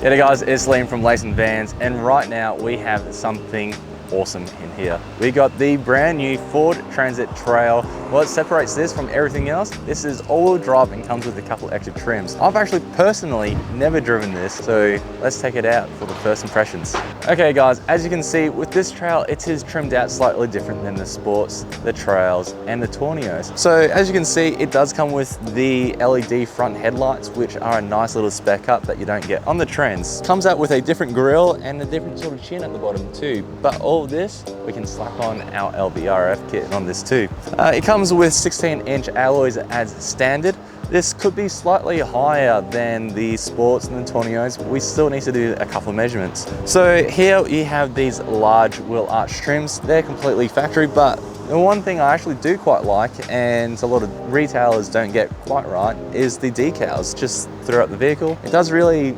G'day guys, it's Liam from Lacing Vans, and right now we have something awesome in here. We got the brand new Ford Transit Trail. What separates this from everything else, this is all-wheel drive and comes with a couple extra trims. I've actually personally never driven this, so let's take it out for the first impressions. Okay guys, as you can see with this trail, it is trimmed out slightly different than the Sports, the Trails, and the Tornios. So as you can see, it does come with the LED front headlights, which are a nice little spec up that you don't get on the Trends. Comes out with a different grille and a different sort of chin at the bottom too, but all of this we can slap on our LBRF kit on this too. It comes with 16-inch alloys as standard. This could be slightly higher than the Sports and the Tornios, but we still need to do a couple of measurements. So here you have these large wheel arch trims. They're completely factory, but the one thing I actually do quite like, and a lot of retailers don't get quite right, is the decals just throughout the vehicle. It does really,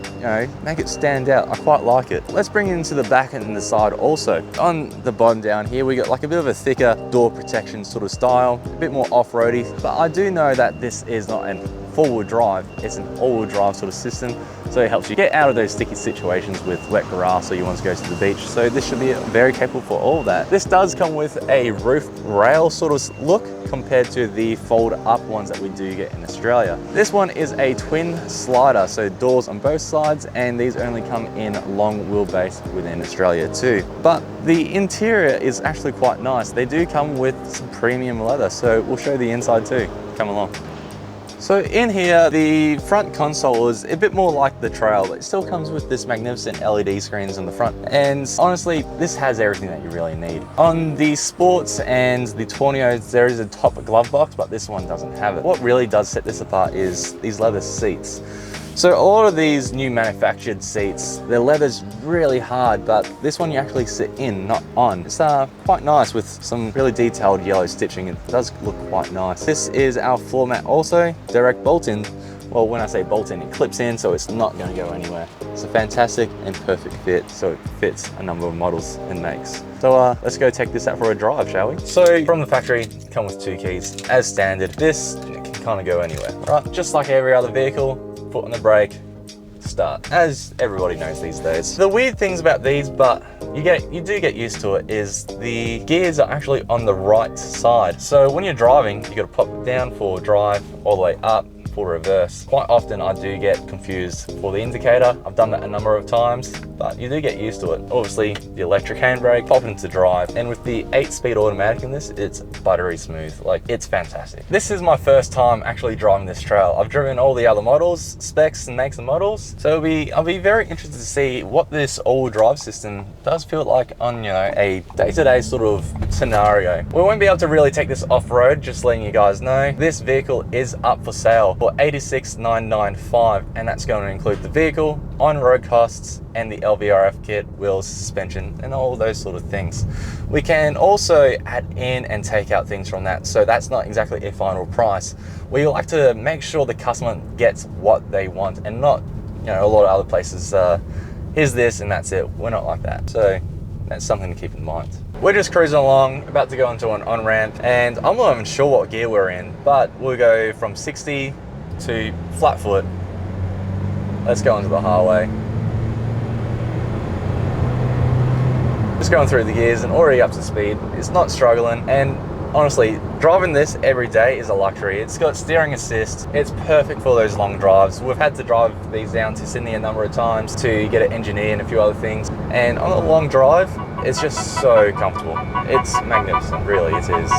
make it stand out. I quite like it. Let's bring it into the back and the side also. On the bottom down here, we got like a bit of a thicker door protection sort of style, a bit more off-roady, but I do know that this is not an four-wheel drive, it's an all-wheel drive sort of system, so it helps you get out of those sticky situations with wet grass or you want to go to the beach. So this should be very capable for all of that. This does come with a roof rail sort of look compared to the fold-up ones that we do get in Australia. This one is a twin slider, so doors on both sides, and these only come in long wheelbase within Australia too. But the interior is actually quite nice. They do come with some premium leather, so we'll show the inside too. Come along. So in here, the front console is a bit more like the Trail, but it still comes with this magnificent LED screens on the front. And honestly, this has everything that you really need. On the Sports and the Tornios, there is a top glove box, but this one doesn't have it. What really does set this apart is these leather seats. So all of these new manufactured seats, the leather's really hard, but this one you actually sit in, not on. It's quite nice with some really detailed yellow stitching. It does look quite nice. This is our floor mat also, direct bolt-in. Well, when I say bolt-in, it clips in, so it's not going to go anywhere. It's a fantastic and perfect fit, so it fits a number of models and makes. So let's go take this out for a drive, shall we? So from the factory, come with 2 keys. As standard, this can kind of go anywhere, right? Just like every other vehicle, foot on the brake, start, as everybody knows these days. The weird things about these, but you do get used to it, is the gears are actually on the right side. So when you're driving, you got to pop it down for drive, all the way up for reverse. Quite often I do get confused for the indicator. I've done that a number of times, but you do get used to it. Obviously the electric handbrake, pop into drive, and with the 8-speed automatic in this, it's buttery smooth. Like, it's fantastic. This is my first time actually driving this Trail. I've driven all the other models, specs and makes and models, so I'll be very interested to see what this all-wheel drive system does feel like on, a day-to-day sort of scenario. We won't be able to really take this off-road, just letting you guys know. This vehicle is up for sale for $86,995, and that's going to include the vehicle, on-road costs, and the LBRF kit, wheels, suspension, and all those sort of things. We can also add in and take out things from that, so that's not exactly a final price. We like to make sure the customer gets what they want, and not, a lot of other places, here's this and that's it. We're not like that, so that's something to keep in mind. We're just cruising along, about to go into an on-ramp, and I'm not even sure what gear we're in, but we'll go from 60 to flat foot. Let's go into the highway. Just going through the gears and already up to speed. It's not struggling, and honestly, driving this every day is a luxury. It's got steering assist. It's perfect for those long drives. We've had to drive these down to Sydney a number of times to get it engineered and a few other things. And on a long drive, it's just so comfortable. It's magnificent, really, it is.